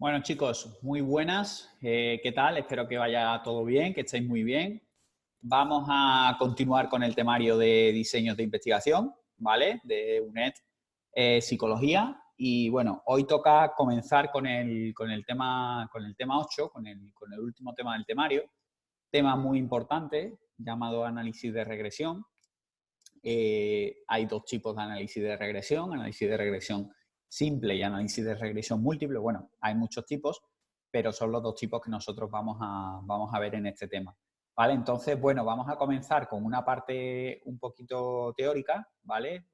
Bueno, chicos, muy buenas. ¿Qué tal? Espero que vaya todo bien, que estéis muy bien. Vamos a continuar con el temario de diseños de investigación, ¿vale? De UNED Psicología. Y bueno, hoy toca comenzar con el tema 8, con el último tema del temario. Tema muy importante llamado análisis de regresión. Hay dos tipos de análisis de regresión simple y análisis de regresión múltiple. Bueno, hay muchos tipos, pero son los dos tipos que nosotros vamos a ver en este tema. ¿Vale? Entonces, bueno, vamos a comenzar con una parte un poquito teórica, ¿vale?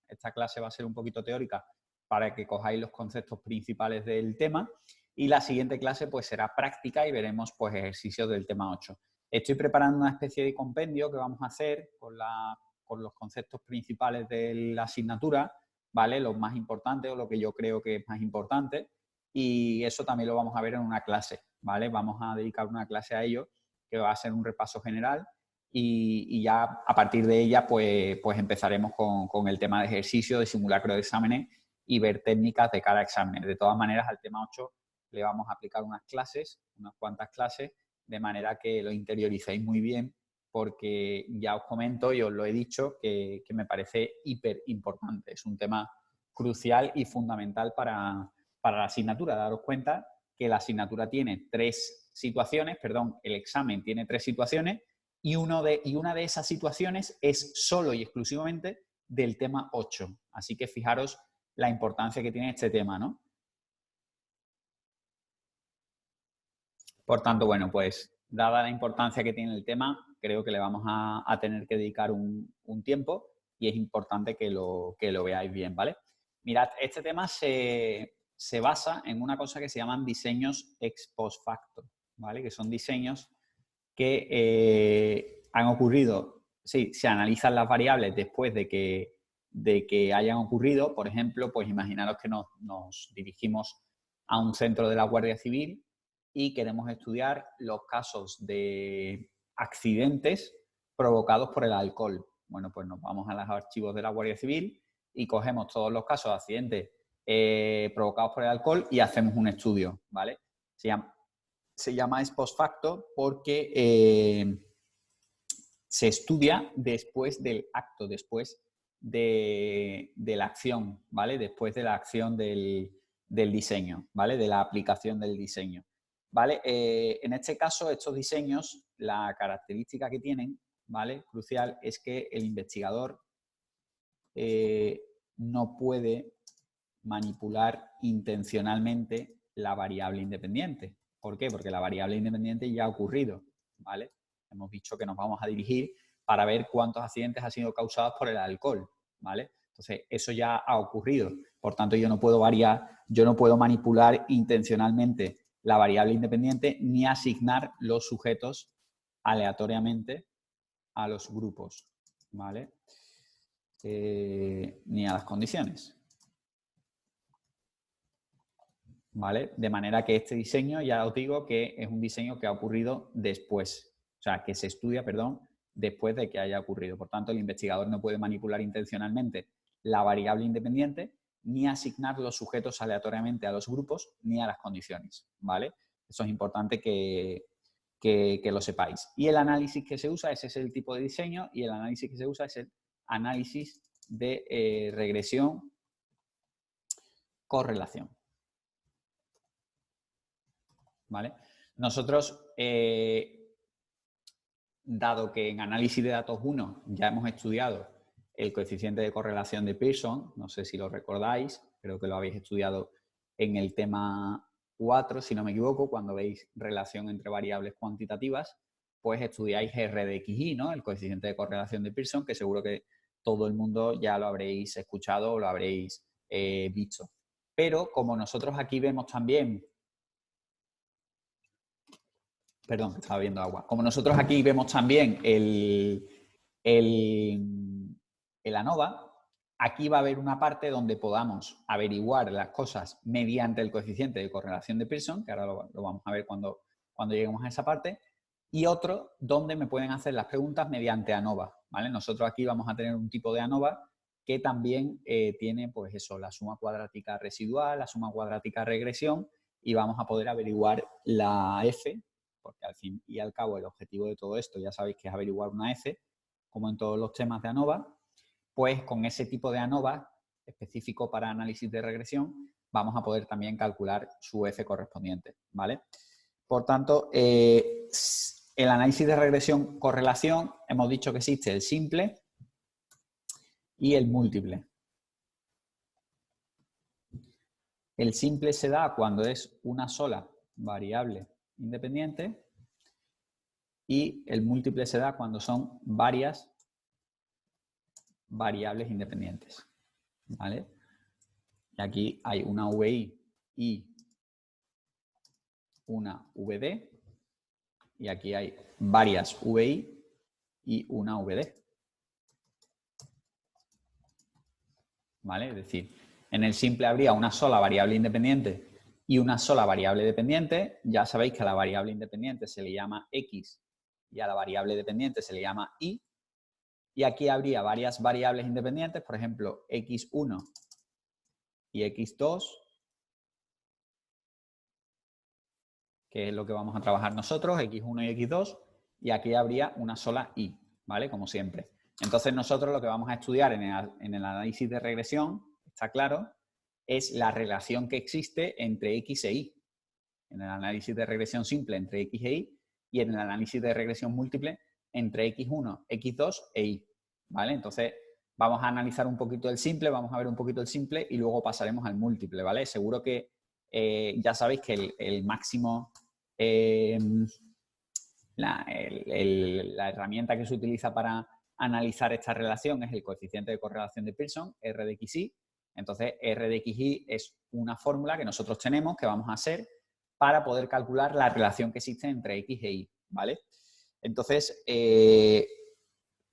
Esta clase va a ser un poquito teórica para que cojáis los conceptos principales del tema y la siguiente clase pues será práctica y veremos pues ejercicios del tema 8. Estoy preparando una especie de compendio que vamos a hacer con los conceptos principales de la asignatura, ¿vale? Los más importantes o lo que yo creo que es más importante, y eso también lo vamos a ver en una clase, ¿vale? Vamos a dedicar una clase a ello, que va a ser un repaso general, y ya a partir de ella pues empezaremos con el tema de ejercicio, de simulacro de exámenes y ver técnicas de cara a exámenes. De todas maneras, al tema 8 le vamos a aplicar unas cuantas clases, de manera que lo interioricéis muy bien, porque ya os comento y os lo he dicho que me parece hiper importante. Es un tema crucial y fundamental para la asignatura. Daros cuenta que la asignatura tiene el examen tiene 3 situaciones y una de esas situaciones es solo y exclusivamente del tema 8. Así que fijaros la importancia que tiene este tema, ¿no? Por tanto, bueno, pues dada la importancia que tiene el tema, creo que le vamos a tener que dedicar un tiempo y es importante que lo veáis bien, ¿vale? Mirad, este tema se basa en una cosa que se llaman diseños ex post facto, ¿vale? Que son diseños que han ocurrido, sí, se analizan las variables después de que hayan ocurrido. Por ejemplo, pues imaginaros que nos dirigimos a un centro de la Guardia Civil y queremos estudiar los casos de accidentes provocados por el alcohol. Bueno, pues nos vamos a los archivos de la Guardia Civil y cogemos todos los casos de accidentes provocados por el alcohol y hacemos un estudio, ¿vale? Se llama ex post facto porque se estudia después del acto, después de la acción, ¿vale? Después de la acción del diseño, ¿vale? De la aplicación del diseño, ¿vale? En este caso, estos diseños, la característica que tienen, ¿vale? Crucial, es que el investigador no puede manipular intencionalmente la variable independiente. ¿Por qué? Porque la variable independiente ya ha ocurrido, ¿vale? Hemos dicho que nos vamos a dirigir para ver cuántos accidentes han sido causados por el alcohol, ¿vale? Entonces, eso ya ha ocurrido. Por tanto, yo no puedo manipular intencionalmente la variable independiente ni asignar los sujetos aleatoriamente a los grupos, ¿vale? Ni a las condiciones. ¿Vale? De manera que este diseño, ya os digo que es un diseño que ha ocurrido después, o sea, que se estudia, perdón, después de que haya ocurrido. Por tanto, el investigador no puede manipular intencionalmente la variable independiente ni asignar los sujetos aleatoriamente a los grupos ni a las condiciones, ¿vale? Eso es importante que lo sepáis. Y el análisis que se usa, ese es el tipo de diseño, y el análisis que se usa es el análisis de regresión correlación. ¿Vale? Nosotros, dado que en análisis de datos 1 ya hemos estudiado el coeficiente de correlación de Pearson, no sé si lo recordáis, creo que lo habéis estudiado en el tema 4, si no me equivoco, cuando veis relación entre variables cuantitativas, pues estudiáis R de XY, ¿no? El coeficiente de correlación de Pearson, que seguro que todo el mundo ya lo habréis escuchado o lo habréis visto. Pero como nosotros aquí vemos también... Perdón, estaba viendo agua. Como nosotros aquí vemos también el ANOVA, aquí va a haber una parte donde podamos averiguar las cosas mediante el coeficiente de correlación de Pearson, que ahora lo vamos a ver cuando lleguemos a esa parte, y otro donde me pueden hacer las preguntas mediante ANOVA, ¿vale? Nosotros aquí vamos a tener un tipo de ANOVA que también tiene, pues eso, la suma cuadrática residual, la suma cuadrática regresión, y vamos a poder averiguar la F, porque al fin y al cabo el objetivo de todo esto ya sabéis que es averiguar una F, como en todos los temas de ANOVA. Pues con ese tipo de ANOVA específico para análisis de regresión vamos a poder también calcular su F correspondiente, ¿vale? Por tanto, el análisis de regresión correlación hemos dicho que existe el simple y el múltiple. El simple se da cuando es una sola variable independiente y el múltiple se da cuando son varias variables independientes, ¿vale? Y aquí hay una VI y una VD y aquí hay varias VI y una VD, ¿vale? Es decir, en el simple habría una sola variable independiente y una sola variable dependiente. Ya sabéis que a la variable independiente se le llama X y a la variable dependiente se le llama Y. Y aquí habría varias variables independientes, por ejemplo, X1 y X2, que es lo que vamos a trabajar nosotros, X1 y X2, y aquí habría una sola Y, ¿vale? Como siempre. Entonces nosotros lo que vamos a estudiar en el análisis de regresión, está claro, es la relación que existe entre X e Y. En el análisis de regresión simple entre X e Y y en el análisis de regresión múltiple entre X1, X2 e Y, ¿vale? Entonces vamos a analizar un poquito el simple, vamos a ver un poquito el simple y luego pasaremos al múltiple, ¿vale? Seguro que ya sabéis que el máximo, la herramienta que se utiliza para analizar esta relación es el coeficiente de correlación de Pearson, R de XY. Entonces, R de XY es una fórmula que nosotros tenemos, que vamos a hacer para poder calcular la relación que existe entre X e Y, ¿vale? Entonces,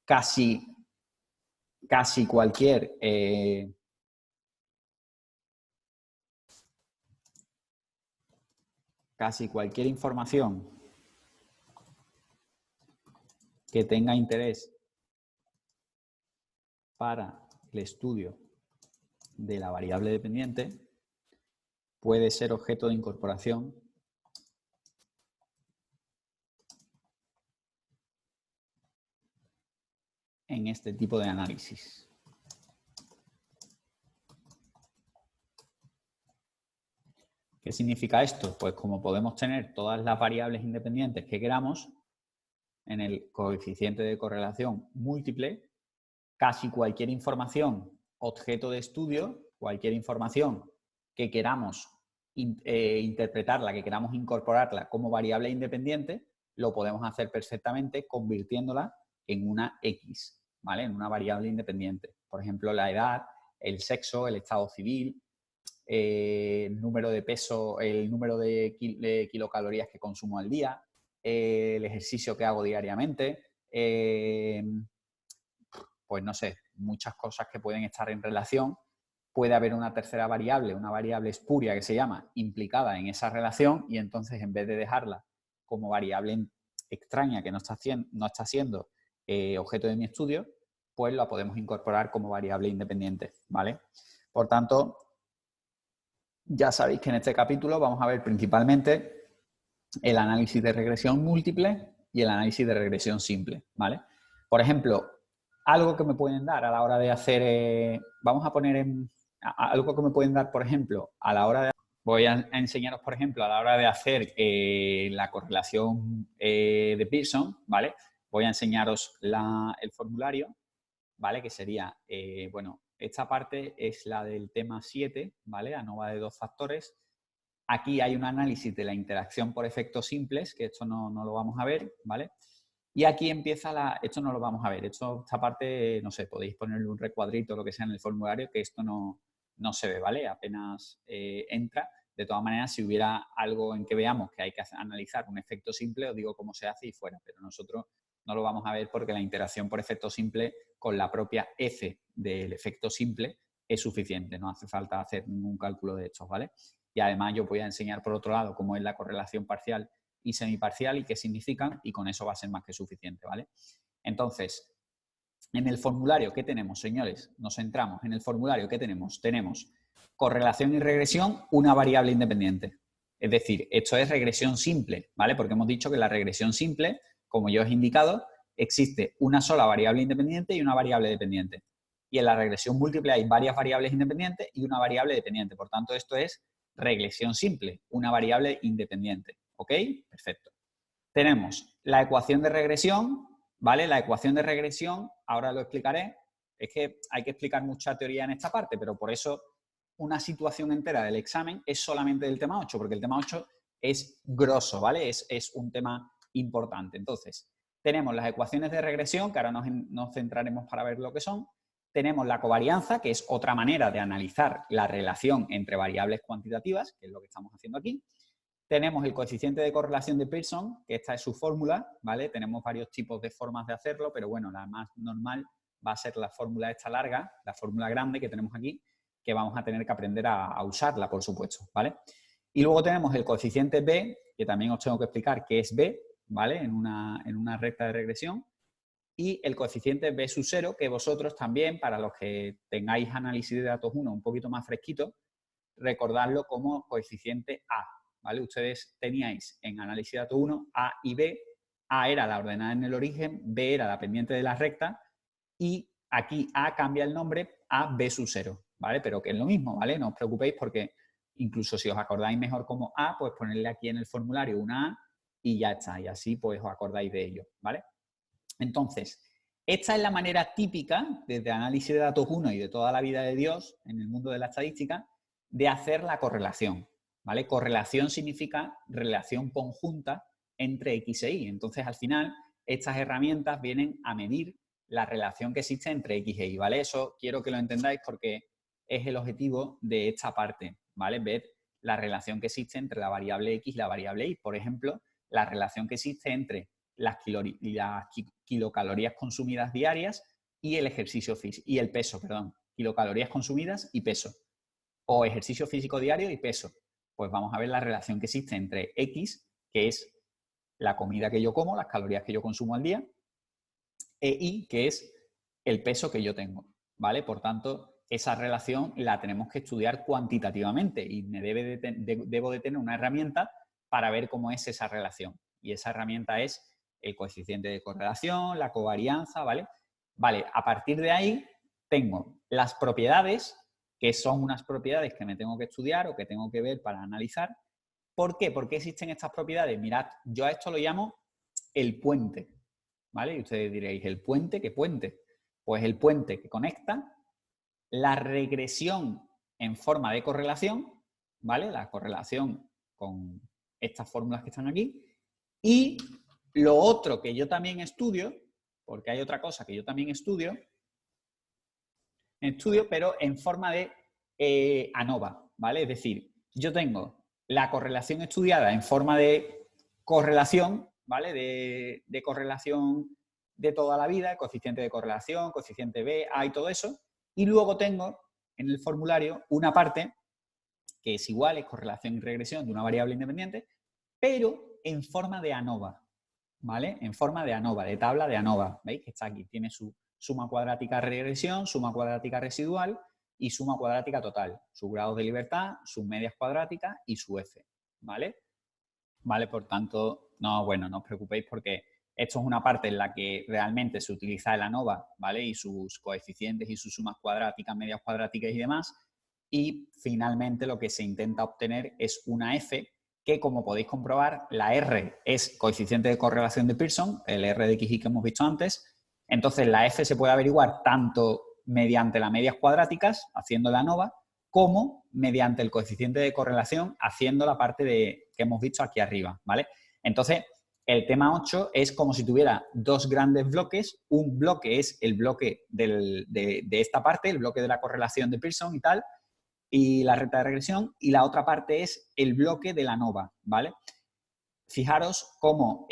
casi cualquier información que tenga interés para el estudio de la variable dependiente puede ser objeto de incorporación en este tipo de análisis. ¿Qué significa esto? Pues como podemos tener todas las variables independientes que queramos en el coeficiente de correlación múltiple, casi cualquier información objeto de estudio, cualquier información que queramos interpretarla, que queramos incorporarla como variable independiente, lo podemos hacer perfectamente convirtiéndola en una X, ¿vale? En una variable independiente. Por ejemplo, la edad, el sexo, el estado civil, el número de peso, el número de kilocalorías que consumo al día, el ejercicio que hago diariamente, pues no sé, muchas cosas que pueden estar en relación. Puede haber una tercera variable, una variable espuria que se llama implicada en esa relación y entonces en vez de dejarla como variable extraña que no está siendo objeto de mi estudio, pues la podemos incorporar como variable independiente, ¿vale? Por tanto, ya sabéis que en este capítulo vamos a ver principalmente el análisis de regresión múltiple y el análisis de regresión simple, ¿vale? Por ejemplo, algo que me pueden dar a la hora de hacer, vamos a poner algo que me pueden dar, por ejemplo, a la hora de... Voy a enseñaros, por ejemplo, a la hora de hacer la correlación de Pearson, ¿vale? Voy a enseñaros el formulario, ¿vale? Que sería, bueno, esta parte es la del tema 7, ¿vale? ANOVA de dos factores. Aquí hay un análisis de la interacción por efectos simples, que esto no lo vamos a ver, ¿vale? Y aquí empieza esto no lo vamos a ver, esta parte, no sé, podéis ponerle un recuadrito o lo que sea en el formulario, que esto no se ve, ¿vale? Apenas entra. De todas maneras, si hubiera algo en que veamos que hay que analizar un efecto simple, os digo cómo se hace y fuera, pero nosotros no lo vamos a ver porque la interacción por efecto simple con la propia F del efecto simple es suficiente, no hace falta hacer ningún cálculo de estos, ¿vale? Y además yo voy a enseñar por otro lado cómo es la correlación parcial y semiparcial y qué significan, y con eso va a ser más que suficiente, ¿vale? Entonces, en el formulario, ¿qué tenemos, señores? Nos centramos en el formulario, ¿qué tenemos? Tenemos correlación y regresión, una variable independiente, Es decir, esto es regresión simple, ¿vale? Porque hemos dicho que la regresión simple, como yo os he indicado, existe una sola variable independiente y una variable dependiente. Y en la regresión múltiple hay varias variables independientes y una variable dependiente. Por tanto, esto es regresión simple, una variable independiente. ¿Ok? Perfecto. Tenemos la ecuación de regresión, ¿vale? La ecuación de regresión, ahora lo explicaré. Es que hay que explicar mucha teoría en esta parte, pero por eso una situación entera del examen es solamente del tema 8, porque el tema 8 es grosso, ¿vale? Es un tema importante. Entonces, tenemos las ecuaciones de regresión, que ahora nos centraremos para ver lo que son. Tenemos la covarianza, que es otra manera de analizar la relación entre variables cuantitativas, que es lo que estamos haciendo aquí. Tenemos el coeficiente de correlación de Pearson, que esta es su fórmula, ¿vale? Tenemos varios tipos de formas de hacerlo, pero bueno, la más normal va a ser la fórmula esta larga, la fórmula grande que tenemos aquí, que vamos a tener que aprender a usarla, por supuesto, ¿vale? Y luego tenemos el coeficiente B, que también os tengo que explicar qué es B, ¿vale? En una recta de regresión. Y el coeficiente B sub 0, que vosotros también, para los que tengáis análisis de datos 1 un poquito más fresquito, recordadlo como coeficiente A, ¿vale? Ustedes teníais en análisis de datos 1 A y B. A era la ordenada en el origen, B era la pendiente de la recta y aquí A cambia el nombre a B sub 0, ¿vale? Pero que es lo mismo, ¿vale? No os preocupéis porque incluso si os acordáis mejor como A, pues ponerle aquí en el formulario una A y ya está. Y así pues os acordáis de ello, ¿vale? Entonces, esta es la manera típica desde análisis de datos 1 y de toda la vida de Dios en el mundo de la estadística de hacer la correlación, ¿vale? Correlación significa relación conjunta entre X e Y. Entonces, al final, estas herramientas vienen a medir la relación que existe entre X e Y, ¿vale? Eso quiero que lo entendáis porque es el objetivo de esta parte, ¿vale? Ver la relación que existe entre la variable X y la variable Y. Por ejemplo, la relación que existe entre las kilocalorías consumidas diarias y el ejercicio físico, y el peso, perdón, kilocalorías consumidas y peso, o ejercicio físico diario y peso. Pues vamos a ver la relación que existe entre X, que es la comida que yo como, las calorías que yo consumo al día, e Y, que es el peso que yo tengo, ¿vale? Por tanto, esa relación la tenemos que estudiar cuantitativamente y debo de tener una herramienta para ver cómo es esa relación. Y esa herramienta es el coeficiente de correlación, la covarianza, ¿vale? Vale, a partir de ahí tengo las propiedades, que son unas propiedades que me tengo que estudiar o que tengo que ver para analizar. ¿Por qué? ¿Por qué existen estas propiedades? Mirad, yo a esto lo llamo el puente, ¿vale? Y ustedes diréis, ¿el puente? ¿Qué puente? Pues el puente que conecta la regresión en forma de correlación, ¿vale? La correlación con estas fórmulas que están aquí. Y lo otro que yo también estudio, porque hay otra cosa que yo también estudio, pero en forma de ANOVA, ¿vale? Es decir, yo tengo la correlación estudiada en forma de correlación, ¿vale? De correlación de toda la vida, coeficiente de correlación, coeficiente B, A y todo eso. Y luego tengo en el formulario una parte que es igual, es correlación y regresión de una variable independiente, pero en forma de ANOVA, ¿vale? En forma de ANOVA, de tabla de ANOVA. ¿Veis que está aquí? Tiene su suma cuadrática regresión, suma cuadrática residual y suma cuadrática total. Sus grados de libertad, sus medias cuadráticas y su F, ¿vale? ¿Vale? Por tanto, no os preocupéis porque esto es una parte en la que realmente se utiliza el ANOVA, ¿vale? Y sus coeficientes y sus sumas cuadráticas, medias cuadráticas y demás. Y finalmente lo que se intenta obtener es una F que, como podéis comprobar, la R es coeficiente de correlación de Pearson, el R de XY que hemos visto antes. Entonces, la F se puede averiguar tanto mediante las medias cuadráticas, haciendo la ANOVA, como mediante el coeficiente de correlación, haciendo la parte que hemos visto aquí arriba, ¿vale? Entonces, el tema 8 es como si tuviera dos grandes bloques. Un bloque es el bloque de esta parte, el bloque de la correlación de Pearson y tal, y la recta de regresión, y la otra parte es el bloque de la ANOVA, ¿vale? Fijaros cómo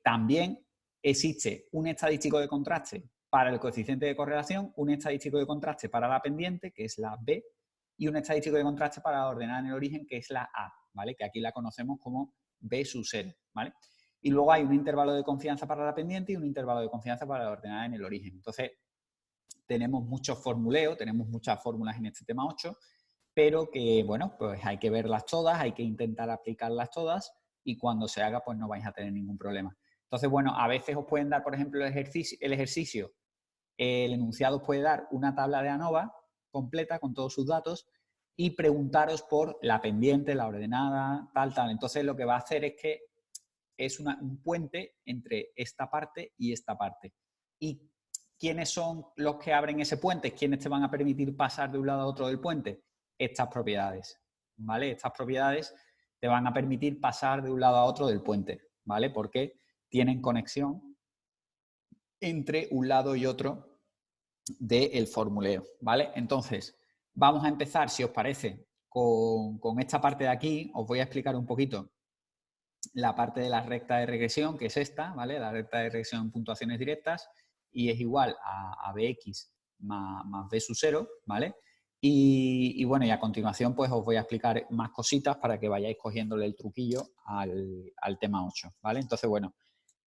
también existe un estadístico de contraste para el coeficiente de correlación, un estadístico de contraste para la pendiente, que es la B, y un estadístico de contraste para la ordenada en el origen, que es la A, ¿vale? Que aquí la conocemos como B sub 0, ¿vale? Y luego hay un intervalo de confianza para la pendiente y un intervalo de confianza para la ordenada en el origen. Entonces, tenemos mucho formuleo, tenemos muchas fórmulas en este tema 8 pero que, bueno, pues hay que verlas todas, hay que intentar aplicarlas todas y cuando se haga, pues no vais a tener ningún problema. Entonces, bueno, a veces os pueden dar, por ejemplo, el ejercicio, el enunciado os puede dar una tabla de ANOVA completa con todos sus datos y preguntaros por la pendiente, la ordenada, tal, tal. Entonces, lo que va a hacer es que es un puente entre esta parte y esta parte. ¿Y quiénes son los que abren ese puente? ¿Quiénes te van a permitir pasar de un lado a otro del puente? Estas propiedades, ¿vale? Estas propiedades te van a permitir pasar de un lado a otro del puente, ¿vale? Porque tienen conexión entre un lado y otro del formuleo, ¿vale? Entonces, vamos a empezar, si os parece, con esta parte de aquí. Os voy a explicar un poquito la parte de la recta de regresión, que es esta, ¿vale? La recta de regresión en puntuaciones directas, y es igual a Bx más B sub 0, ¿vale? Y bueno, y a continuación pues os voy a explicar más cositas para que vayáis cogiéndole el truquillo al tema 8, ¿vale? Entonces, bueno,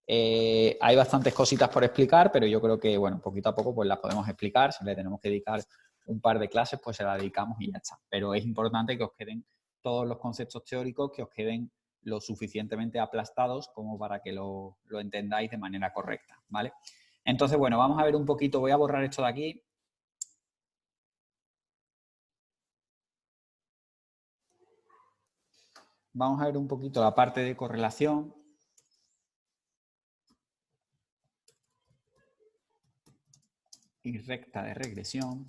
hay bastantes cositas por explicar, pero yo creo que, bueno, poquito a poco pues las podemos explicar. Si le tenemos que dedicar un par de clases, pues se las dedicamos y ya está. Pero es importante que os queden todos los conceptos teóricos, que os queden lo suficientemente aplastados como para que lo entendáis de manera correcta, ¿vale? Entonces, bueno, vamos a ver un poquito, voy a borrar esto de aquí. Vamos a ver un poquito la parte de correlación. Y recta de regresión.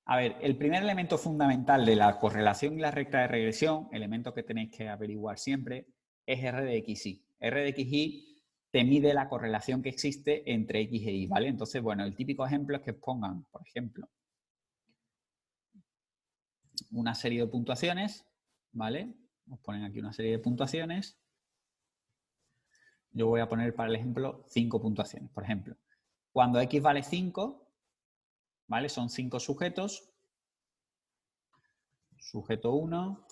A ver, el primer elemento fundamental de la correlación y la recta de regresión, elemento que tenéis que averiguar siempre, es R de XY. R de XY te mide la correlación que existe entre X e Y, ¿vale? Entonces, bueno, el típico ejemplo es que pongan, por ejemplo, una serie de puntuaciones, ¿vale? Os ponen aquí una serie de puntuaciones. Yo voy a poner para el ejemplo 5 puntuaciones, por ejemplo. Cuando X vale 5, ¿vale? Son 5 sujetos. Sujeto 1,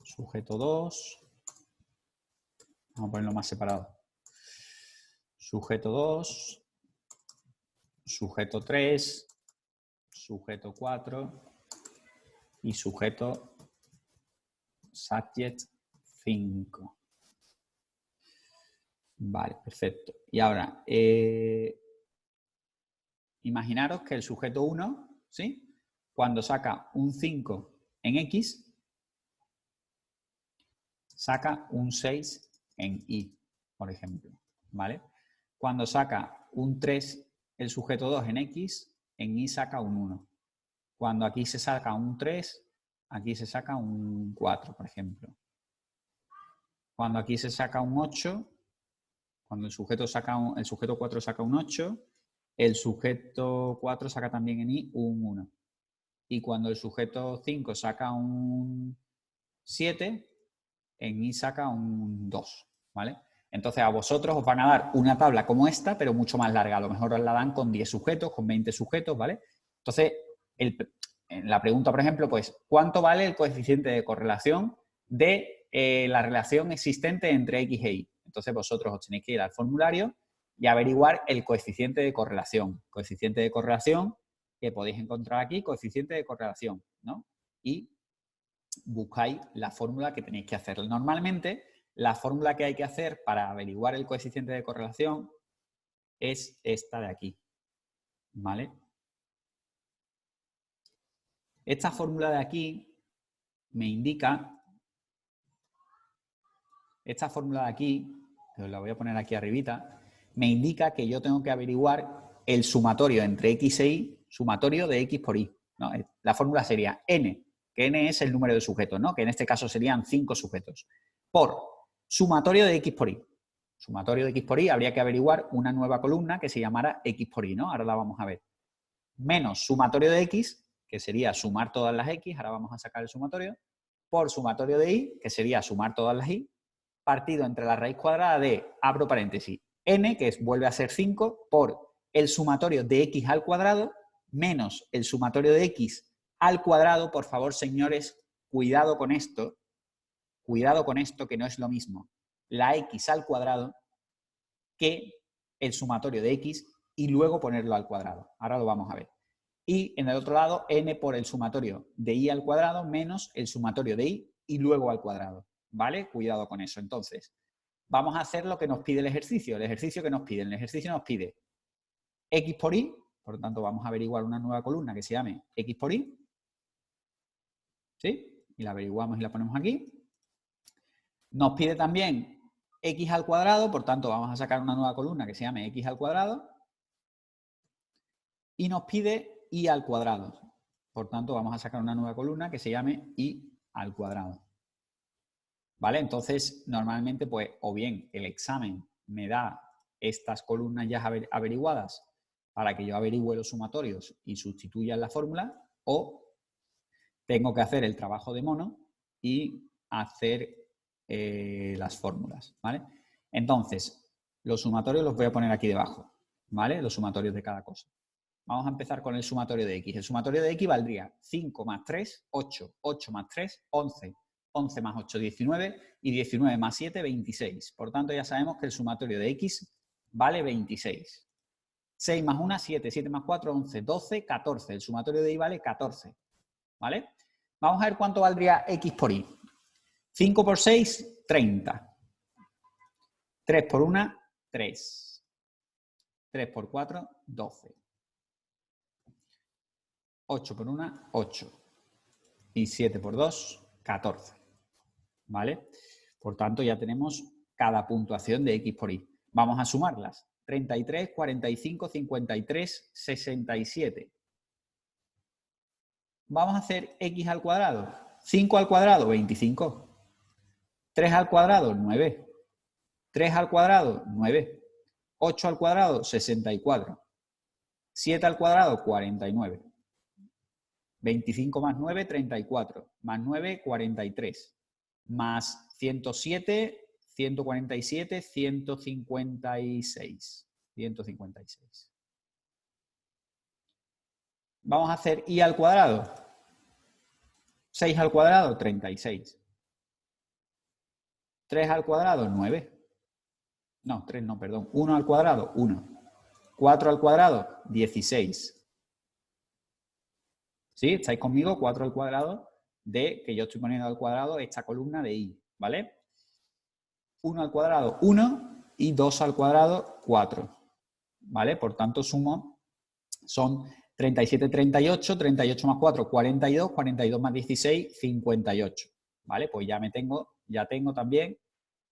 sujeto 2, vamos a ponerlo más separado. Sujeto 2, sujeto 3, sujeto 4 y sujeto subject 5. Vale, perfecto. Y ahora, imaginaros que el sujeto 1, ¿sí? Cuando saca un 5 en X, saca un 6 en Y, por ejemplo, ¿vale? Cuando saca un 3 el sujeto 2 en X, en Y saca un 1. Cuando aquí se saca un 3, aquí se saca un 4, por ejemplo. Cuando aquí se saca un 8, cuando el sujeto 4 saca un 8, el sujeto 4 saca también en Y un 1. Y cuando el sujeto 5 saca un 7, en Y saca un 2, ¿vale? Entonces a vosotros os van a dar una tabla como esta, pero mucho más larga. A lo mejor os la dan con 10 sujetos, con 20 sujetos, ¿vale? Entonces, en la pregunta, por ejemplo, pues, ¿cuánto vale el coeficiente de correlación de la relación existente entre X e Y? Entonces vosotros os tenéis que ir al formulario y averiguar el coeficiente de correlación. Coeficiente de correlación que podéis encontrar aquí, coeficiente de correlación, ¿no? Y buscáis la fórmula que tenéis que hacer. Normalmente, la fórmula que hay que hacer para averiguar el coeficiente de correlación es esta de aquí, ¿vale? Esta fórmula de aquí me indica, esta fórmula de aquí, os la voy a poner aquí arribita, me indica que yo tengo que averiguar el sumatorio entre X e Y, sumatorio de X por Y, ¿no? La fórmula sería N, que N es el número de sujetos, ¿no? Que en este caso serían 5 sujetos, por sumatorio de X por Y. Sumatorio de X por Y, habría que averiguar una nueva columna que se llamara X por Y, ¿no? Ahora la vamos a ver. Menos sumatorio de X, que sería sumar todas las X, ahora vamos a sacar el sumatorio, por sumatorio de Y, que sería sumar todas las Y, partido entre la raíz cuadrada de, abro paréntesis, N, que vuelve a ser 5, por el sumatorio de X al cuadrado, menos el sumatorio de X al cuadrado. Por favor, señores, cuidado con esto, que no es lo mismo la X al cuadrado que el sumatorio de x y luego ponerlo al cuadrado. Ahora lo vamos a ver. Y en el otro lado, n por el sumatorio de y al cuadrado menos el sumatorio de y luego al cuadrado. ¿Vale? Cuidado con eso. Entonces, vamos a hacer lo que nos pide el ejercicio. El ejercicio que nos pide. El ejercicio nos pide x por y, por lo tanto vamos a averiguar una nueva columna que se llame x por y. ¿Sí? Y la averiguamos y la ponemos aquí. Nos pide también x al cuadrado, por tanto vamos a sacar una nueva columna que se llame x al cuadrado. Y nos pide y al cuadrado. Por tanto, vamos a sacar una nueva columna que se llame y al cuadrado. ¿Vale? Entonces, normalmente, pues, o bien el examen me da estas columnas ya averiguadas para que yo averigüe los sumatorios y sustituya en la fórmula, o tengo que hacer el trabajo de mono y hacer las fórmulas, ¿vale? Entonces, los sumatorios los voy a poner aquí debajo, ¿vale? Los sumatorios de cada cosa. Vamos a empezar con el sumatorio de x. El sumatorio de x valdría 5 más 3, 8, 8 más 3, 11, 11 más 8, 19 y 19 más 7, 26. Por tanto, ya sabemos que el sumatorio de x vale 26. 6 más 1, 7, 7 más 4, 11, 12, 14. El sumatorio de y vale 14. ¿Vale? Vamos a ver cuánto valdría x por y. 5 por 6, 30. 3 por 1, 3. 3 por 4, 12. 8 por 1, 8. Y 7 por 2, 14. ¿Vale? Por tanto, ya tenemos cada puntuación de x por y. Vamos a sumarlas. 33, 45, 53, 67. Vamos a hacer x al cuadrado. 5 al cuadrado, 25. 3 al cuadrado, 9. 3 al cuadrado, 9. 8 al cuadrado, 64. 7 al cuadrado, 49. 25 más 9, 34. Más 9, 43. Más 107, 147, 156. 156. Vamos a hacer y al cuadrado. 6 al cuadrado, 36. 3 al cuadrado, 9. No, 3 no, perdón. 1 al cuadrado, 1. 4 al cuadrado, 16. ¿Sí? ¿Estáis conmigo? 4 al cuadrado de que yo estoy poniendo al cuadrado esta columna de y, ¿vale? 1 al cuadrado, 1 y 2 al cuadrado, 4. ¿Vale? Por tanto, sumo, son 37, 38, 38 más 4, 42, 42 más 16, 58. ¿Vale? Pues ya tengo también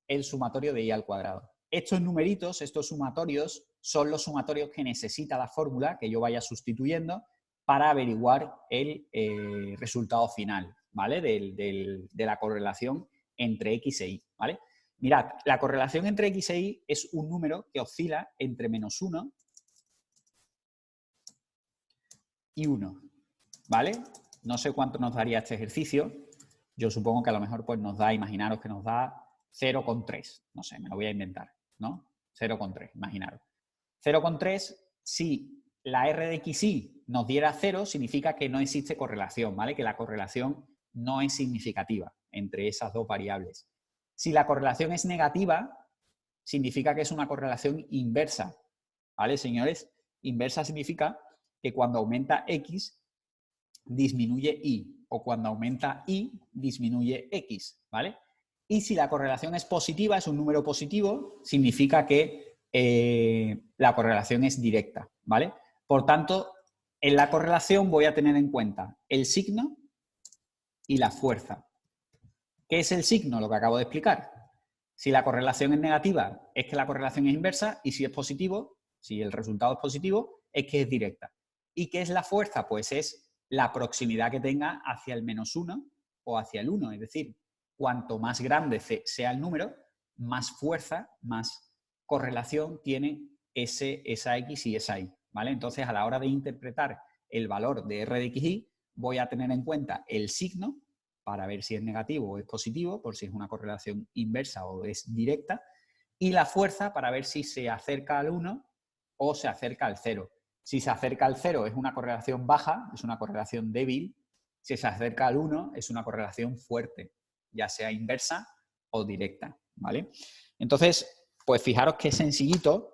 el sumatorio de y al cuadrado. Estos numeritos, estos sumatorios, son los sumatorios que necesita la fórmula que yo vaya sustituyendo para averiguar el resultado final, ¿vale? De la correlación entre x e y, ¿vale? Mirad, la correlación entre x e y es un número que oscila entre -1 y 1, ¿vale? No sé cuánto nos daría este ejercicio. Yo supongo que a lo mejor pues nos da, imaginaros que nos da 0,3. No sé, me lo voy a inventar, ¿no? 0,3, imaginaros. 0,3, si la R de XY nos diera 0, significa que no existe correlación, ¿vale? Que la correlación no es significativa entre esas dos variables. Si la correlación es negativa, significa que es una correlación inversa, ¿vale, señores? Inversa significa que cuando aumenta X, disminuye Y, o cuando aumenta Y, disminuye X, ¿vale? Y si la correlación es positiva, es un número positivo, significa que la correlación es directa, ¿vale? Por tanto, en la correlación voy a tener en cuenta el signo y la fuerza. ¿Qué es el signo? Lo que acabo de explicar. Si la correlación es negativa, es que la correlación es inversa, y si es positivo, si el resultado es positivo, es que es directa. ¿Y qué es la fuerza? Pues es la proximidad que tenga hacia el -1 o hacia el 1. Es decir, cuanto más grande sea el número, más fuerza, más correlación tiene esa X y esa Y, ¿vale? Entonces, a la hora de interpretar el valor de R de XY, voy a tener en cuenta el signo para ver si es negativo o es positivo, por si es una correlación inversa o es directa, y la fuerza para ver si se acerca al 1 o se acerca al 0. Si se acerca al 0 es una correlación baja, es una correlación débil. Si se acerca al 1 es una correlación fuerte, ya sea inversa o directa, ¿vale? Entonces, pues fijaros qué sencillito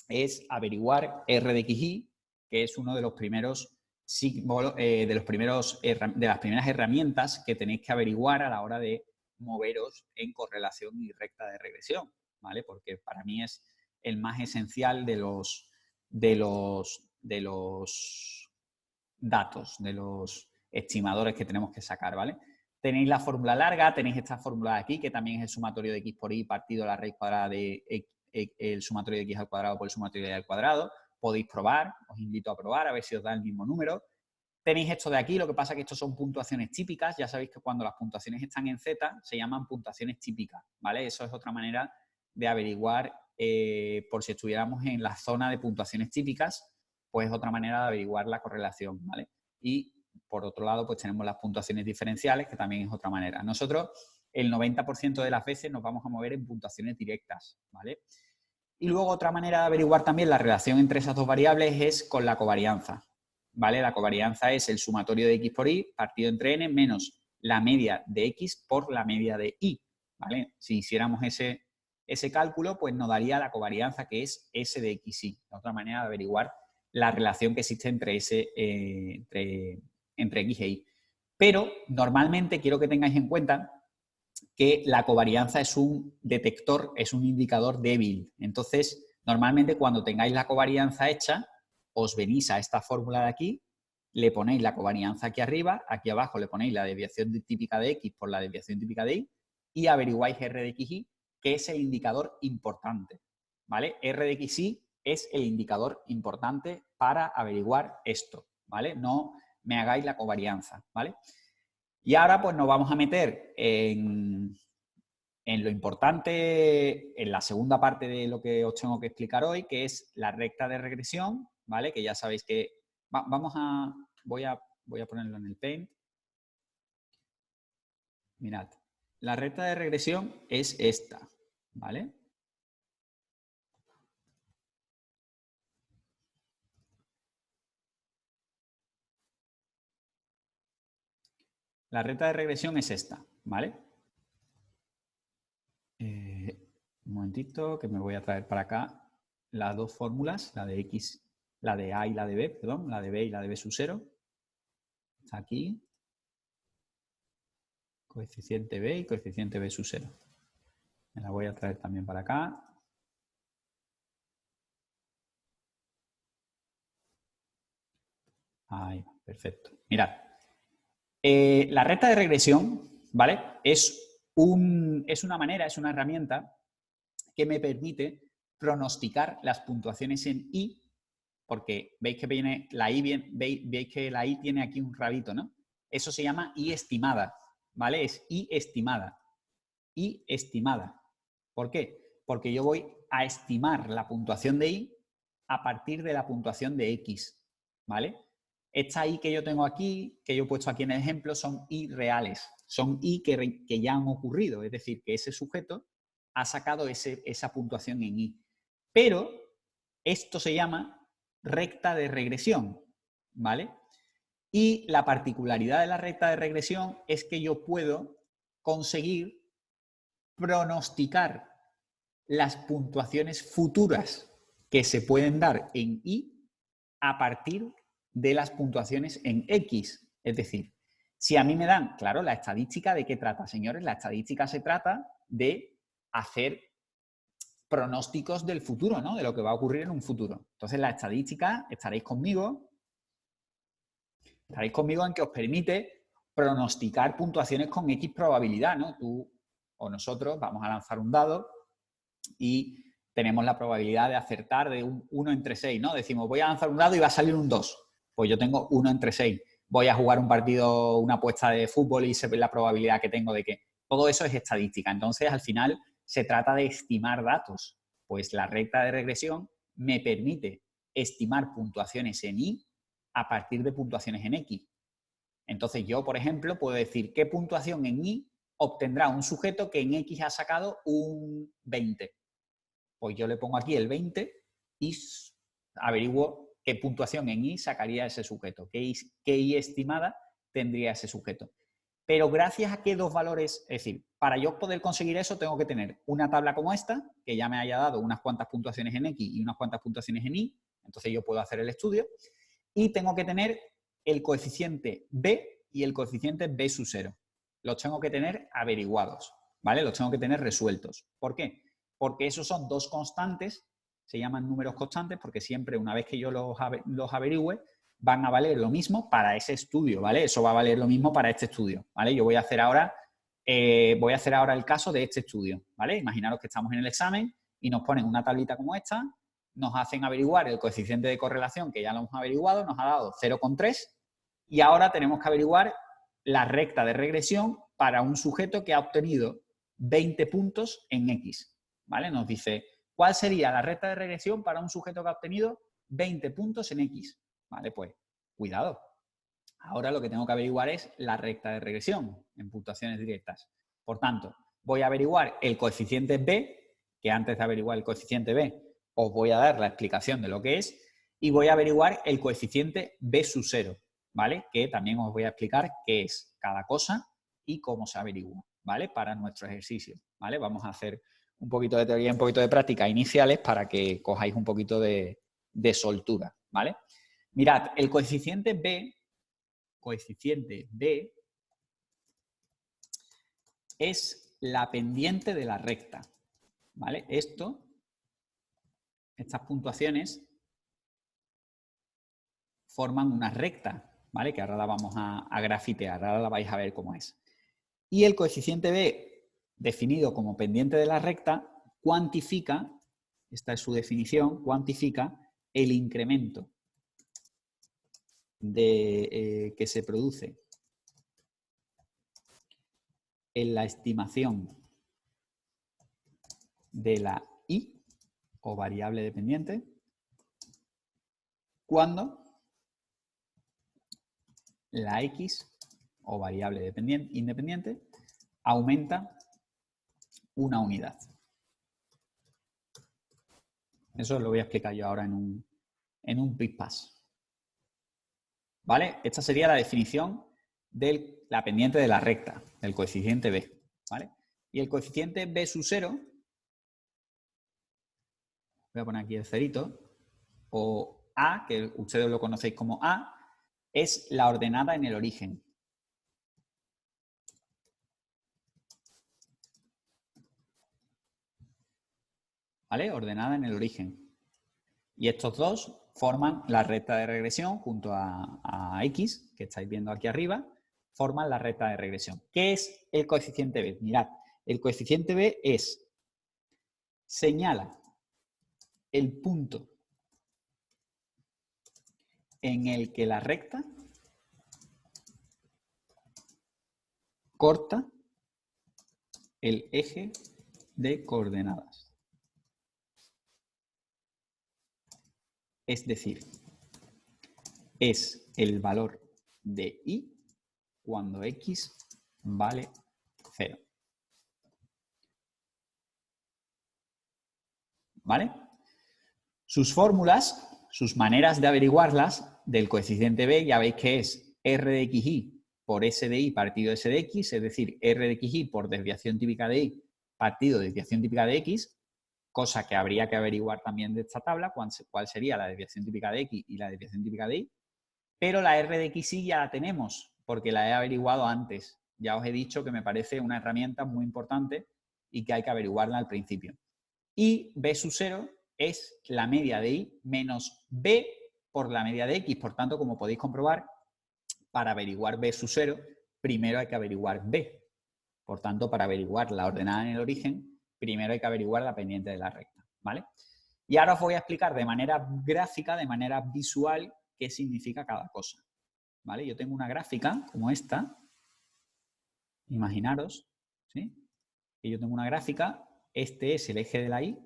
es averiguar R de XY, que es uno de los primeros símbolos, de las primeras herramientas que tenéis que averiguar a la hora de moveros en correlación y recta de regresión, ¿vale? Porque para mí es el más esencial de los datos, de los estimadores que tenemos que sacar, ¿vale? Tenéis la fórmula larga, tenéis esta fórmula de aquí, que también es el sumatorio de x por y partido de la raíz cuadrada de el sumatorio de x al cuadrado por el sumatorio de y al cuadrado. Podéis probar, os invito a probar, a ver si os da el mismo número. Tenéis esto de aquí, lo que pasa es que estos son puntuaciones típicas. Ya sabéis que cuando las puntuaciones están en Z, se llaman puntuaciones típicas, ¿vale? Eso es otra manera de averiguar, por si estuviéramos en la zona de puntuaciones típicas, pues otra manera de averiguar la correlación, ¿vale? Y por otro lado, pues tenemos las puntuaciones diferenciales, que también es otra manera. Nosotros, el 90% de las veces nos vamos a mover en puntuaciones directas, ¿vale? Y luego otra manera de averiguar también la relación entre esas dos variables es con la covarianza, ¿vale? La covarianza es el sumatorio de x por y partido entre n menos la media de x por la media de y, ¿vale? Si hiciéramos ese cálculo, pues nos daría la covarianza, que es s de xy. Otra manera de averiguar la relación que existe entre x e y. Pero normalmente quiero que tengáis en cuenta que la covarianza es un detector, es un indicador débil. Entonces, normalmente cuando tengáis la covarianza hecha, os venís a esta fórmula de aquí, le ponéis la covarianza aquí arriba, aquí abajo le ponéis la desviación típica de x por la desviación típica de y, y averiguáis R de xy, que es el indicador importante, ¿vale? R de xy es el indicador importante para averiguar esto, ¿vale? No me hagáis la covarianza, ¿vale? Y ahora pues nos vamos a meter en lo importante, en la segunda parte de lo que os tengo que explicar hoy, que es la recta de regresión, ¿vale? Que ya sabéis que voy a ponerlo en el Paint. Mirad, la recta de regresión es esta, ¿vale? La recta de regresión es esta, ¿vale? Un momentito, que me voy a traer para acá las dos fórmulas, la de x, la de a y la de b, perdón, la de b y la de b sub 0. Está aquí. Coeficiente b y coeficiente b sub 0. Me la voy a traer también para acá. Ahí va, perfecto. Mirad, la recta de regresión, ¿vale? Es una manera, es una herramienta que me permite pronosticar las puntuaciones en y, porque veis que viene la y, veis que la y tiene aquí un rabito, ¿no? Eso se llama y estimada, ¿vale? Es y estimada. Y estimada. ¿Por qué? Porque yo voy a estimar la puntuación de y a partir de la puntuación de x, ¿vale? Esta y que yo tengo aquí, que yo he puesto aquí en el ejemplo, son y reales. Son y que ya han ocurrido, es decir, que ese sujeto ha sacado esa puntuación en y. Pero esto se llama recta de regresión, ¿vale? Y la particularidad de la recta de regresión es que yo puedo conseguir pronosticar las puntuaciones futuras que se pueden dar en y a partir de las puntuaciones en x. Es decir, si a mí me dan, claro, la estadística, ¿de qué trata, señores? La estadística se trata de hacer pronósticos del futuro, ¿no? De lo que va a ocurrir en un futuro. Entonces, la estadística, estaréis conmigo en que os permite pronosticar puntuaciones con X probabilidad, ¿no? Tú o nosotros vamos a lanzar un dado y tenemos la probabilidad de acertar de un 1 entre 6, ¿no? Decimos, voy a lanzar un dado y va a salir un 2. Pues yo tengo 1 entre 6. Voy a jugar un partido, una apuesta de fútbol y se ve la probabilidad que tengo de que... Todo eso es estadística. Entonces, al final, se trata de estimar datos. Pues la recta de regresión me permite estimar puntuaciones en y a partir de puntuaciones en x. Entonces, yo, por ejemplo, puedo decir qué puntuación en y obtendrá un sujeto que en x ha sacado un 20. Pues yo le pongo aquí el 20 y averiguo qué puntuación en y sacaría ese sujeto, qué y estimada tendría ese sujeto. Pero gracias a que dos valores, es decir, para yo poder conseguir eso tengo que tener una tabla como esta, que ya me haya dado unas cuantas puntuaciones en X y unas cuantas puntuaciones en Y, entonces yo puedo hacer el estudio, y tengo que tener el coeficiente B y el coeficiente B sub 0. Los tengo que tener averiguados, ¿vale? Los tengo que tener resueltos. ¿Por qué? Porque esos son dos constantes, se llaman números constantes, porque siempre una vez que yo los averigüe, van a valer lo mismo para ese estudio, ¿vale? Eso va a valer lo mismo para este estudio, ¿vale? Yo voy a hacer ahora el caso de este estudio, ¿vale? Imaginaros que estamos en el examen y nos ponen una tablita como esta, nos hacen averiguar el coeficiente de correlación, que ya lo hemos averiguado, nos ha dado 0,3, y ahora tenemos que averiguar la recta de regresión para un sujeto que ha obtenido 20 puntos en X, ¿vale? Nos dice, ¿cuál sería la recta de regresión para un sujeto que ha obtenido 20 puntos en X? Vale, pues, cuidado. Ahora lo que tengo que averiguar es la recta de regresión en puntuaciones directas. Por tanto, voy a averiguar el coeficiente B, que antes de averiguar el coeficiente B os voy a dar la explicación de lo que es, y voy a averiguar el coeficiente B sub 0, ¿vale? Que también os voy a explicar qué es cada cosa y cómo se averigua, ¿vale? Para nuestro ejercicio, ¿vale? Vamos a hacer un poquito de teoría y un poquito de práctica iniciales para que cojáis un poquito de soltura, ¿vale? Mirad, el coeficiente B es la pendiente de la recta, ¿vale? Estas puntuaciones forman una recta, ¿vale? Que ahora la vamos a grafitear, ahora la vais a ver cómo es. Y el coeficiente B, definido como pendiente de la recta, cuantifica, esta es su definición, cuantifica el incremento que se produce en la estimación de la Y o variable dependiente cuando la X o variable independiente aumenta una unidad. Eso lo voy a explicar yo ahora en un PIPAS. ¿Vale? Esta sería la definición de la pendiente de la recta, del coeficiente B. ¿Vale? Y el coeficiente B sub 0, voy a poner aquí el cerito, o A, que ustedes lo conocéis como A, es la ordenada en el origen. ¿Vale? Ordenada en el origen. Y estos dos forman la recta de regresión junto a X, que estáis viendo aquí arriba, forman la recta de regresión. ¿Qué es el coeficiente B? Mirad, el coeficiente B señala el punto en el que la recta corta el eje de coordenadas. Es decir, es el valor de Y cuando X vale 0. ¿Vale? Sus fórmulas, sus maneras de averiguarlas del coeficiente B, ya veis que es R de XY por S de Y partido S de X, es decir, R de XY por desviación típica de Y partido desviación típica de X, cosa que habría que averiguar también de esta tabla, cuál sería la desviación típica de X y la desviación típica de Y, pero la R de XY ya la tenemos, porque la he averiguado antes. Ya os he dicho que me parece una herramienta muy importante y que hay que averiguarla al principio. Y B sub 0 es la media de Y menos B por la media de X. Por tanto, como podéis comprobar, para averiguar B sub 0, primero hay que averiguar B. Por tanto, para averiguar la ordenada en el origen, primero hay que averiguar la pendiente de la recta, ¿vale? Y ahora os voy a explicar de manera gráfica, de manera visual, qué significa cada cosa, ¿vale? Yo tengo una gráfica como esta, imaginaros, ¿sí? Y yo tengo una gráfica, este es el eje de la Y,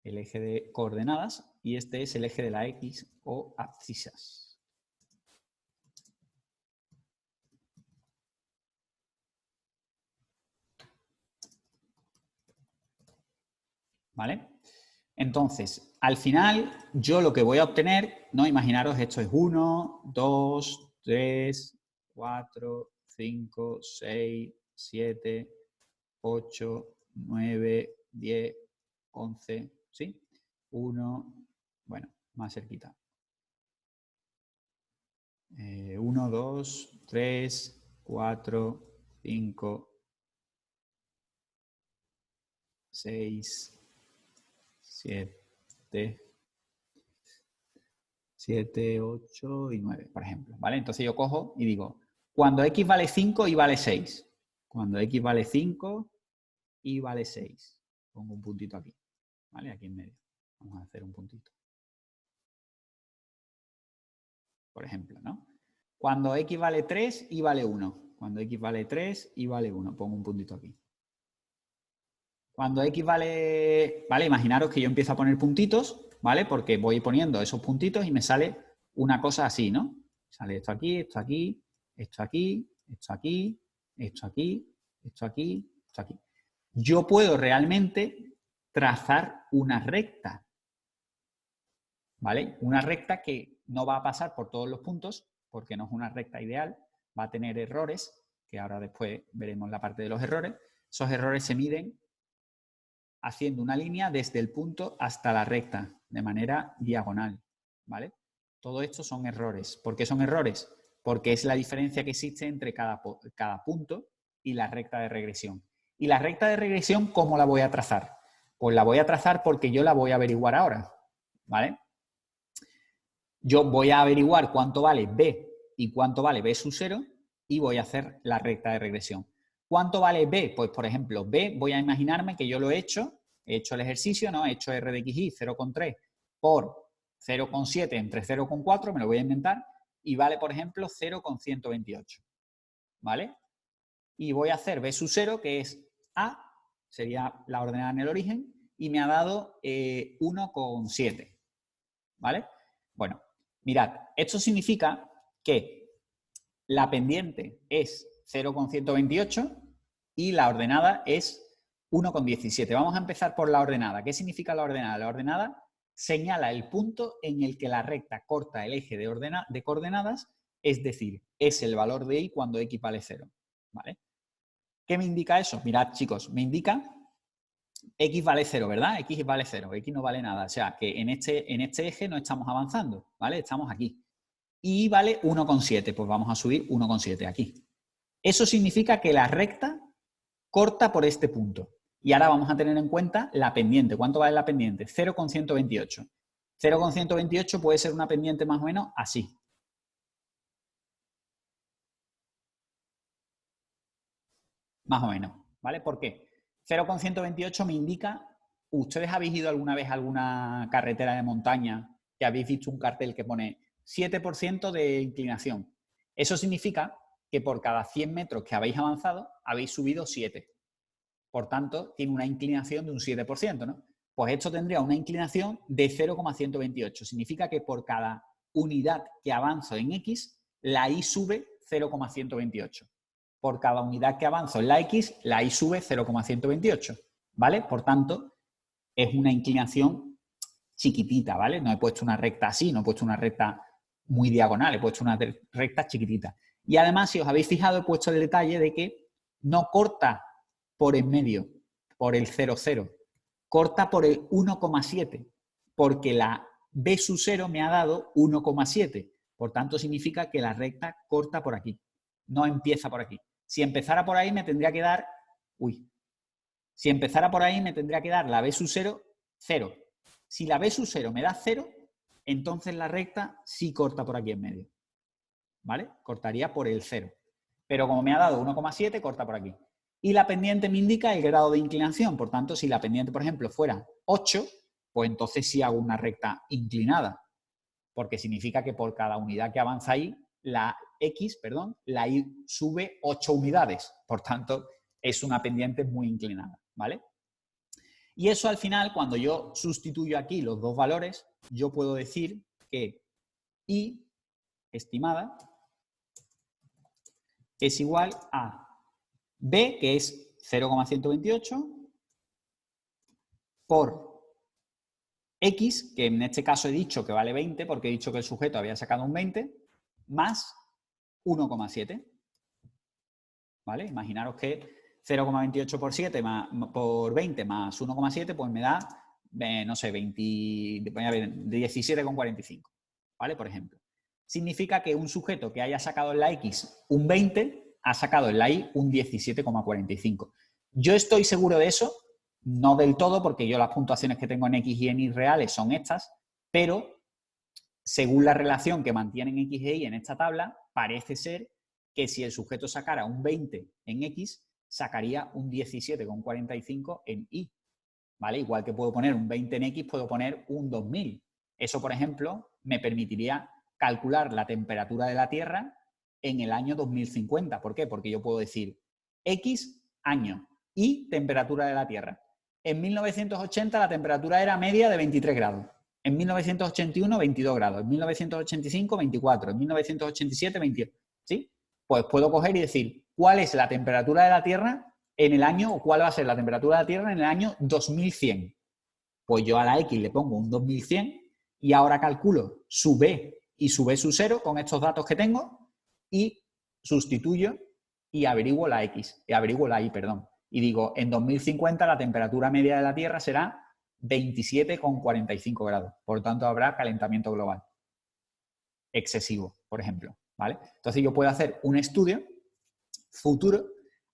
el eje de coordenadas, y este es el eje de la X o abscisas. ¿Vale? Entonces, al final, yo lo que voy a obtener, ¿no? Imaginaros, esto es 1, 2, 3, 4, 5, 6, 7, 8, 9, 10, 11, ¿sí? 1, bueno, más cerquita. 1, 2, 3, 4, 5, 6, 7, 8 y 9, por ejemplo, ¿vale? Entonces yo cojo y digo, cuando x vale 5, y vale 6. Cuando x vale 5, y vale 6. Pongo un puntito aquí, ¿vale? Aquí en medio. Vamos a hacer un puntito. Por ejemplo, ¿no? Cuando x vale 3, y vale 1. Cuando x vale 3, y vale 1. Pongo un puntito aquí. Cuando x vale... ¿Vale? Imaginaros que yo empiezo a poner puntitos, ¿vale? Porque voy poniendo esos puntitos y me sale una cosa así, ¿no? Sale esto aquí, esto aquí, esto aquí, esto aquí, esto aquí, esto aquí, esto aquí. Yo puedo realmente trazar una recta, ¿vale? Una recta que no va a pasar por todos los puntos, porque no es una recta ideal, va a tener errores, que ahora después veremos la parte de los errores. Esos errores se miden haciendo una línea desde el punto hasta la recta, de manera diagonal, ¿vale? Todo esto son errores. ¿Por qué son errores? Porque es la diferencia que existe entre cada punto y la recta de regresión. ¿Y la recta de regresión cómo la voy a trazar? Pues la voy a trazar porque yo la voy a averiguar ahora, ¿vale? Yo voy a averiguar cuánto vale b y cuánto vale b sub 0 y voy a hacer la recta de regresión. ¿Cuánto vale b? Pues, por ejemplo, b, voy a imaginarme que yo lo he hecho el ejercicio, ¿no? He hecho r de xy 0,3 por 0,7 entre 0,4, me lo voy a inventar, y vale, por ejemplo, 0,128, ¿vale? Y voy a hacer b sub 0, que es a, sería la ordenada en el origen, y me ha dado 1,7, ¿vale? Bueno, mirad, esto significa que la pendiente es 0,128 y la ordenada es 1,17. Vamos a empezar por la ordenada. ¿Qué significa la ordenada? La ordenada señala el punto en el que la recta corta el eje de coordenadas, es decir, es el valor de y cuando x vale 0. ¿Vale? ¿Qué me indica eso? Mirad, chicos, me indica x vale 0, ¿verdad? X vale 0, x no vale nada. O sea, que en este eje no estamos avanzando, ¿vale? Estamos aquí. Y vale 1,7, pues vamos a subir 1,7 aquí. Eso significa que la recta corta por este punto. Y ahora vamos a tener en cuenta la pendiente. ¿Cuánto vale la pendiente? 0,128. 0,128 puede ser una pendiente más o menos así. Más o menos, ¿vale? ¿Por qué? 0,128 me indica, ¿ustedes habéis ido alguna vez a alguna carretera de montaña que habéis visto un cartel que pone 7% de inclinación? Eso significa que por cada 100 metros que habéis avanzado, habéis subido 7. Por tanto, tiene una inclinación de un 7%, ¿no? Pues esto tendría una inclinación de 0,128. Significa que por cada unidad que avanzo en X, la Y sube 0,128. Por cada unidad que avanzo en la X, la Y sube 0,128. ¿Vale? Por tanto, es una inclinación chiquitita, ¿vale? No he puesto una recta así, no he puesto una recta muy diagonal, he puesto una recta chiquitita. Y además, si os habéis fijado, he puesto el detalle de que no corta por en medio, por el 0,0. Corta por el 1,7, porque la b sub 0 me ha dado 1,7. Por tanto, significa que la recta corta por aquí, no empieza por aquí. Si empezara por ahí me tendría que dar... Si empezara por ahí me tendría que dar la b sub 0, 0. Si la b sub 0 me da 0, entonces la recta sí corta por aquí en medio. ¿Vale? Cortaría por el 0. Pero como me ha dado 1,7, corta por aquí. Y la pendiente me indica el grado de inclinación. Por tanto, si la pendiente, por ejemplo, fuera 8, pues entonces sí hago una recta inclinada. Porque significa que por cada unidad que avanza ahí, la Y sube 8 unidades. Por tanto, es una pendiente muy inclinada. ¿Vale? Y eso al final, cuando yo sustituyo aquí los dos valores, yo puedo decir que Y estimada es igual a B, que es 0,128, por X, que en este caso he dicho que vale 20, porque he dicho que el sujeto había sacado un 20, más 1,7. ¿Vale? Imaginaros que 0,28 por 7 por 20 más 1,7, pues me da, no sé, 17,45. ¿Vale? Por ejemplo. Significa que un sujeto que haya sacado en la X un 20, ha sacado en la Y un 17,45. Yo estoy seguro de eso, no del todo, porque yo las puntuaciones que tengo en X y en Y reales son estas, pero según la relación que mantienen X e Y en esta tabla, parece ser que si el sujeto sacara un 20 en X, sacaría un 17,45 en Y. ¿Vale? Igual que puedo poner un 20 en X, puedo poner un 2000. Eso, por ejemplo, me permitiría calcular la temperatura de la Tierra en el año 2050. ¿Por qué? Porque yo puedo decir X año y temperatura de la Tierra. En 1980 la temperatura era media de 23 grados. En 1981, 22 grados. En 1985, 24. En 1987, 28. ¿Sí? Pues puedo coger y decir cuál es la temperatura de la Tierra en el año, o cuál va a ser la temperatura de la Tierra en el año 2100. Pues yo a la X le pongo un 2100 y ahora calculo su B y su B sub 0 con estos datos que tengo y sustituyo y averiguo la X, y averiguo la Y, perdón. Y digo, en 2050 la temperatura media de la Tierra será 27,45 grados. Por lo tanto, habrá calentamiento global excesivo, por ejemplo. ¿Vale? Entonces yo puedo hacer un estudio futuro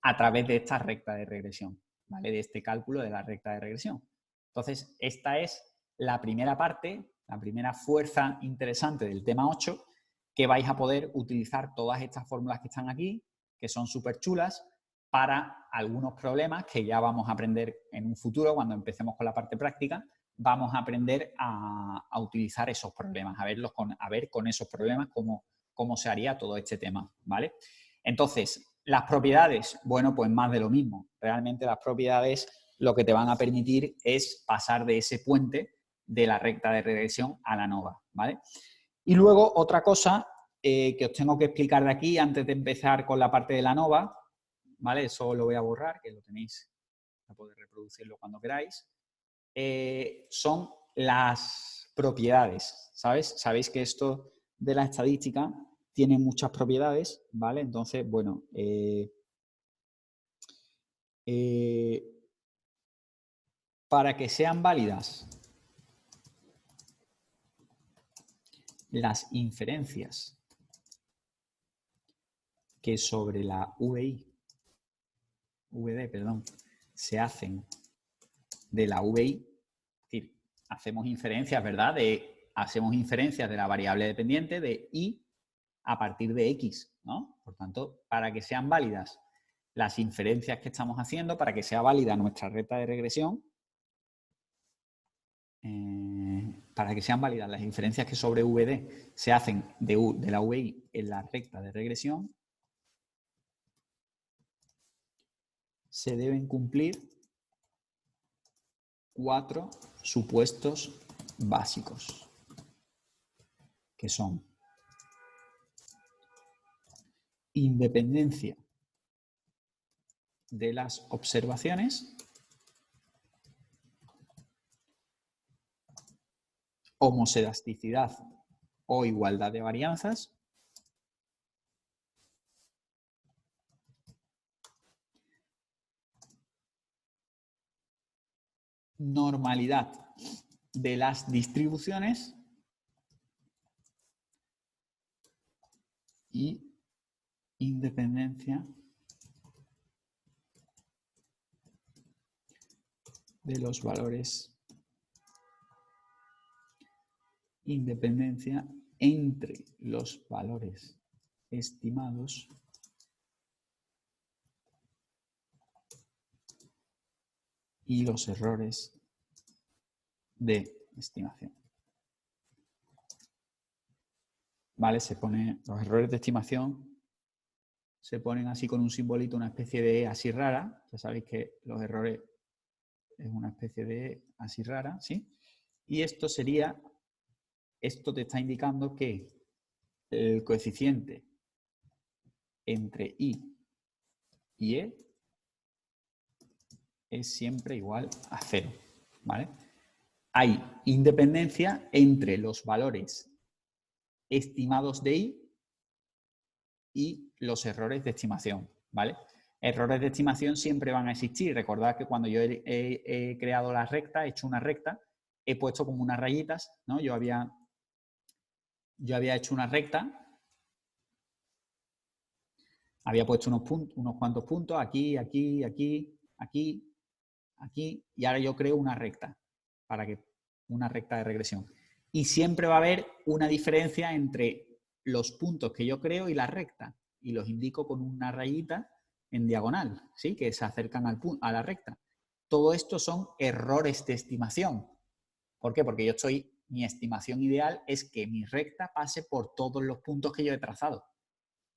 a través de esta recta de regresión, ¿vale? De este cálculo de la recta de regresión. Entonces, esta es la primera parte, la primera fuerza interesante del tema 8, que vais a poder utilizar todas estas fórmulas que están aquí, que son súper chulas, para algunos problemas que ya vamos a aprender en un futuro, cuando empecemos con la parte práctica, vamos a aprender a utilizar esos problemas, a ver con esos problemas cómo se haría todo este tema, ¿vale? Entonces, las propiedades, bueno, pues más de lo mismo. Realmente las propiedades lo que te van a permitir es pasar de ese puente de la recta de regresión a la nova, ¿vale? Y luego otra cosa que os tengo que explicar de aquí antes de empezar con la parte de la nova, ¿vale? Eso lo voy a borrar, que lo tenéis para poder reproducirlo cuando queráis. Son las propiedades, ¿sabes? Sabéis que esto de la estadística tiene muchas propiedades, ¿vale? Entonces, bueno, para que sean válidas las inferencias que sobre la VD, se hacen de la VI, es decir, hacemos inferencias, ¿verdad? Hacemos inferencias de la variable dependiente de Y a partir de X, ¿no? Por tanto, para que sean válidas las inferencias que estamos haciendo, para que sea válida nuestra recta de regresión, para que sean válidas las inferencias que sobre VD se hacen de la VI en la recta de regresión, se deben cumplir 4 supuestos básicos, que son independencia de las observaciones, homosedasticidad o igualdad de varianzas, normalidad de las distribuciones y independencia de los valores, independencia entre los valores estimados y los errores de estimación. ¿Vale? Los errores de estimación se ponen así con un simbolito, una especie de E así rara. Ya sabéis que los errores es una especie de E así rara, ¿sí? Y esto te está indicando que el coeficiente entre I y E es siempre igual a 0, ¿vale? Hay independencia entre los valores estimados de I y los errores de estimación, ¿vale? Errores de estimación siempre van a existir. Recordad que cuando yo he creado la recta, he hecho una recta, he puesto como unas rayitas, ¿no? Yo había hecho una recta, había puesto unos cuantos puntos, aquí, aquí, aquí, aquí, aquí, y ahora yo creo una recta, una recta de regresión. Y siempre va a haber una diferencia entre los puntos que yo creo y la recta, y los indico con una rayita en diagonal, ¿sí? Que se acercan a la recta. Todo esto son errores de estimación. ¿Por qué? Porque mi estimación ideal es que mi recta pase por todos los puntos que yo he trazado.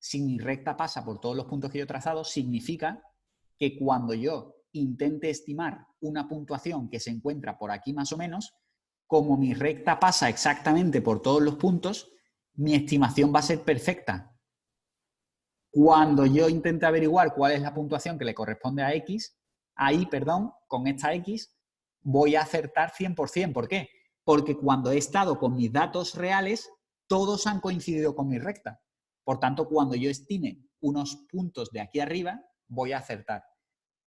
Si mi recta pasa por todos los puntos que yo he trazado, significa que cuando yo intente estimar una puntuación que se encuentra por aquí más o menos, como mi recta pasa exactamente por todos los puntos, mi estimación va a ser perfecta. Cuando yo intente averiguar cuál es la puntuación que le corresponde a X, con esta X, voy a acertar 100%. ¿Por qué? Porque cuando he estado con mis datos reales, todos han coincidido con mi recta. Por tanto, cuando yo estime unos puntos de aquí arriba, voy a acertar.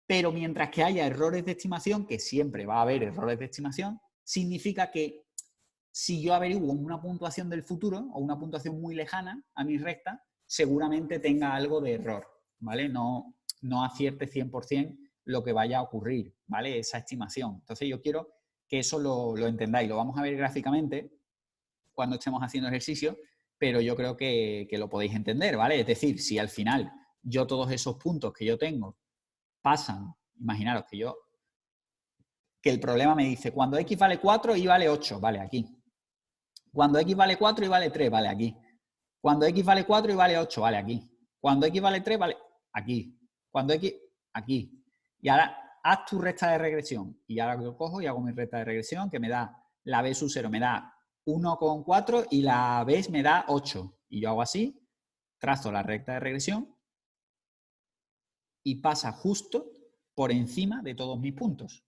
Pero mientras que haya errores de estimación, que siempre va a haber errores de estimación, significa que si yo averiguo una puntuación del futuro o una puntuación muy lejana a mi recta, seguramente tenga algo de error, ¿vale? No acierte 100% lo que vaya a ocurrir, ¿vale? Esa estimación. Entonces yo quiero que eso lo entendáis. Lo vamos a ver gráficamente cuando estemos haciendo ejercicio, pero yo creo que lo podéis entender, ¿vale? Es decir, si al final yo todos esos puntos que yo tengo pasan, imaginaros que el problema me dice, cuando X vale 4, Y vale 8, vale, aquí. Cuando X vale 4, Y vale 3, vale, aquí. Cuando X vale 4, Y vale 8, vale, aquí. Cuando X vale 3, vale, aquí. Cuando X, aquí. Y ahora haz tu recta de regresión. Y ahora yo cojo y hago mi recta de regresión, que me da, la B sub 0 me da 1,4 y la B me da 8. Y yo hago así, trazo la recta de regresión y pasa justo por encima de todos mis puntos.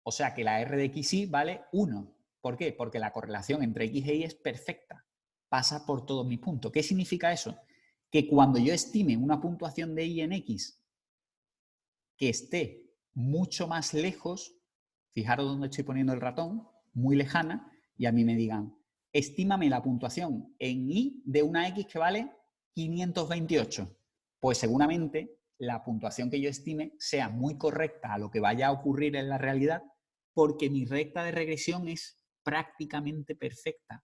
O sea que la R de XY vale 1. ¿Por qué? Porque la correlación entre X e Y es perfecta. Pasa por todos mis puntos. ¿Qué significa eso? Que cuando yo estime una puntuación de Y en X que esté mucho más lejos, fijaros dónde estoy poniendo el ratón, muy lejana, y a mí me digan, estímame la puntuación en Y de una X que vale 528. Pues seguramente la puntuación que yo estime sea muy correcta a lo que vaya a ocurrir en la realidad, porque mi recta de regresión es prácticamente perfecta.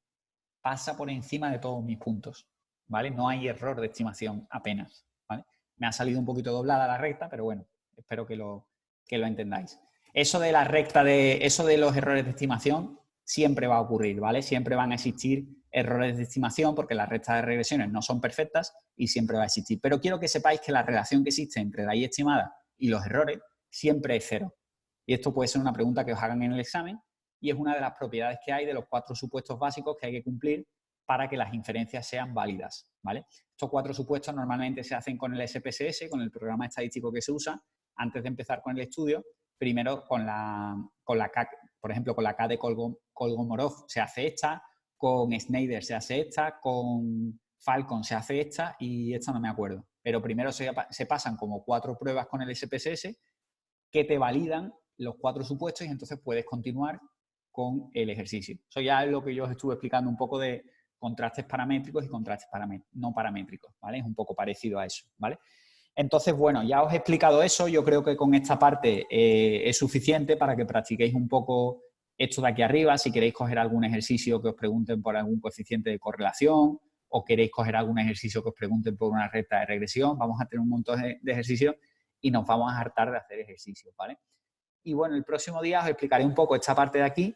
Pasa por encima de todos mis puntos, ¿vale? No hay error de estimación apenas, ¿vale? Me ha salido un poquito doblada la recta, pero bueno, espero que lo entendáis. Eso de la recta, eso de los errores de estimación siempre va a ocurrir, ¿vale? Siempre van a existir errores de estimación porque las rectas de regresiones no son perfectas y siempre va a existir. Pero quiero que sepáis que la relación que existe entre la Y estimada y los errores siempre es cero. Y esto puede ser una pregunta que os hagan en el examen y es una de las propiedades que hay de los 4 supuestos básicos que hay que cumplir para que las inferencias sean válidas, ¿vale? Estos 4 supuestos normalmente se hacen con el SPSS, con el programa estadístico que se usa, antes de empezar con el estudio. Primero con la K, por ejemplo, con la K de Kolmogorov se hace esta, con Schneider se hace esta, con Falcon se hace esta y esta no me acuerdo. Pero primero se pasan como 4 pruebas con el SPSS que te validan los 4 supuestos y entonces puedes continuar con el ejercicio. Eso ya es lo que yo os estuve explicando un poco de contrastes paramétricos y contrastes no paramétricos, ¿vale? Es un poco parecido a eso, ¿vale? Entonces, bueno, ya os he explicado eso. Yo creo que con esta parte es suficiente para que practiquéis un poco esto de aquí arriba. Si queréis coger algún ejercicio que os pregunten por algún coeficiente de correlación o queréis coger algún ejercicio que os pregunten por una recta de regresión, vamos a tener un montón de ejercicios y nos vamos a hartar de hacer ejercicios, ¿vale? Y bueno, el próximo día os explicaré un poco esta parte de aquí,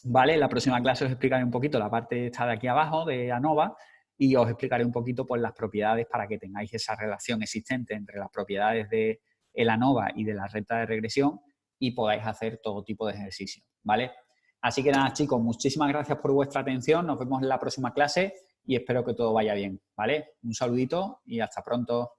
¿vale? En la próxima clase os explicaré un poquito la parte esta de aquí abajo, de ANOVA, y os explicaré un poquito pues, las propiedades para que tengáis esa relación existente entre las propiedades de el ANOVA y de la recta de regresión y podáis hacer todo tipo de ejercicios, ¿vale? Así que nada, chicos, muchísimas gracias por vuestra atención. Nos vemos en la próxima clase y espero que todo vaya bien, ¿vale? Un saludito y hasta pronto.